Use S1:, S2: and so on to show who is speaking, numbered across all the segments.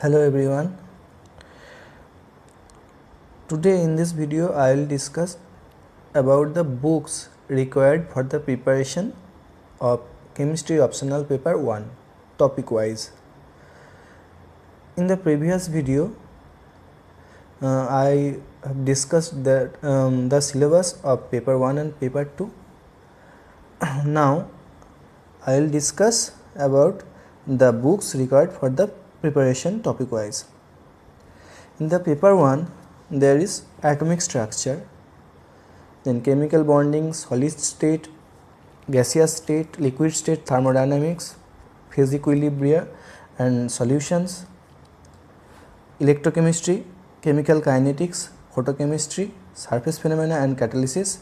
S1: Hello everyone. Today in this video I will discuss about the books required for the preparation of chemistry optional paper 1 topic wise. In the previous video I have discussed that the syllabus of paper 1 and paper 2. Now I will discuss about the books required for the preparation topic wise. In the paper 1 there is atomic structure, then chemical bonding, solid state, gaseous state, liquid state, thermodynamics, phase equilibria and solutions, electrochemistry, chemical kinetics, photochemistry, surface phenomena and catalysis,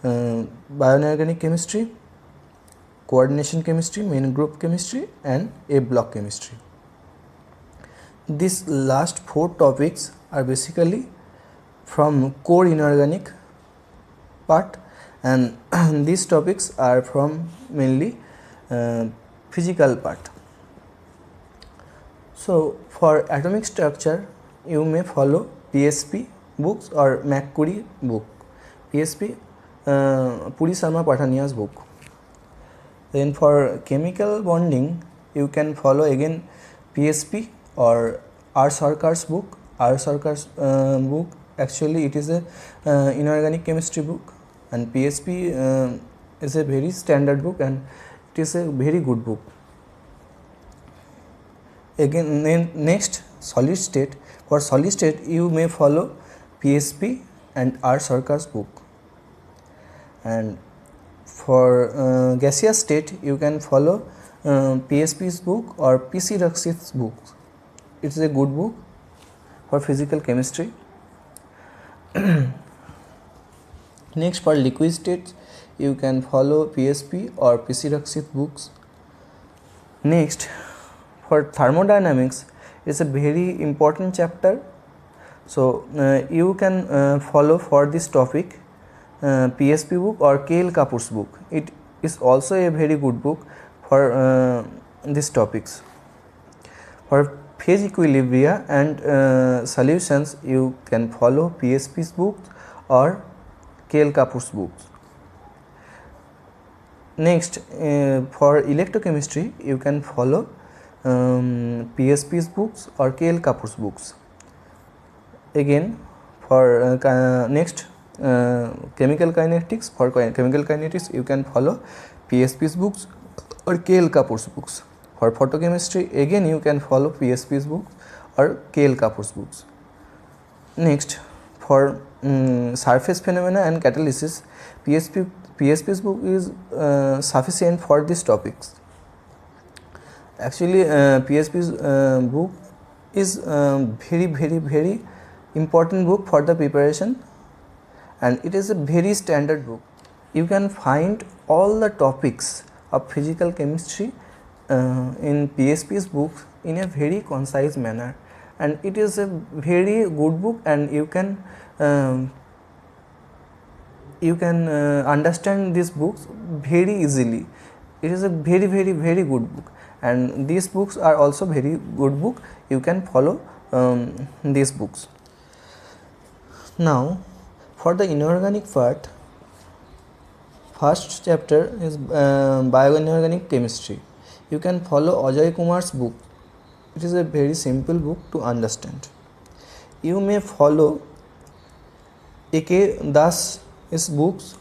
S1: bioinorganic chemistry, coordination chemistry, main group chemistry and A block chemistry. These last 4 topics are basically from core inorganic part, and these topics are from mainly physical part. So for atomic structure you may follow PSP books or McCurry book. PSP Puri Sharma Pathania's book. Then for chemical bonding you can follow again PSP or R. Sarkar's book. R. Sarkar's book, actually it is a inorganic chemistry book, and PSP is a very standard book and it is a very good book. Again next solid state. For solid state you may follow PSP and R. Sarkar's book, and for gaseous state you can follow PSP's book or PC Rakshit's book. It is a good book for physical chemistry. Next for liquid state you can follow PSP or PC Rakshit books. Next for thermodynamics, it is a very important chapter, so you can follow for this topic PSP book or KL Kapoor's book. It is also a very good book for these topics. For phase equilibria and solutions you can follow PSP's book or KL Kapoor's books. Next for electrochemistry you can follow PSP's books or KL Kapoor's books. Again for next chemical kinetics, for chemical kinetics you can follow PSP's books or KL Kapoor's books. For photochemistry again you can follow PSP's books or KL Kapoor's books. Next for surface phenomena and catalysis, PSP's book is sufficient for these topics. Actually PSP's book is very important book for the preparation, and it is a very standard book. You can find all the topics of physical chemistry in PSP's book in a very concise manner, and it is a very good book, and you can understand these books very easily. It is a very good book, and these books are also very good book. You can follow these books. Now for the inorganic part, first chapter is bioinorganic chemistry. You can follow Ajay Kumar's book. It is a very simple book to understand. You may follow A.K. Das's books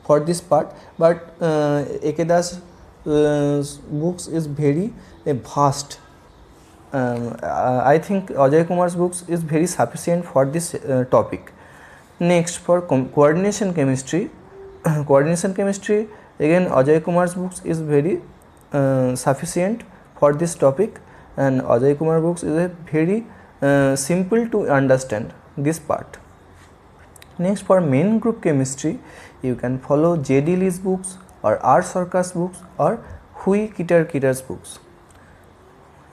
S1: for this part, but A.K. Das books is very vast. I think Ajay Kumar's books is very sufficient for this topic. Next for coordination chemistry. Coordination chemistry again Ajay Kumar's books is very sufficient for this topic, and Ajay Kumar books is a very simple to understand this part. Next for main group chemistry you can follow J.D. Lee's books or R. Sarkar's books or Hui Kitar's books.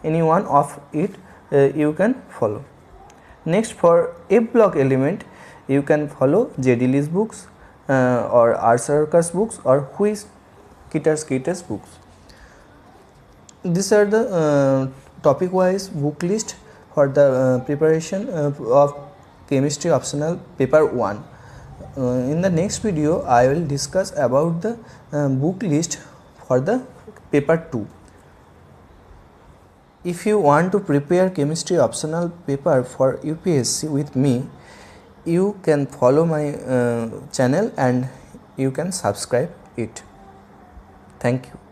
S1: Any one of it you can follow. Next for A block element you can follow J.D. Lee's books or R. Sarkar's books or Hui Kitar's books. These are the topic wise book list for the preparation of chemistry optional paper 1. In the next video I will discuss about the book list for the paper 2. If you want to prepare chemistry optional paper for UPSC with me, you can follow my channel and you can subscribe it. Thank you.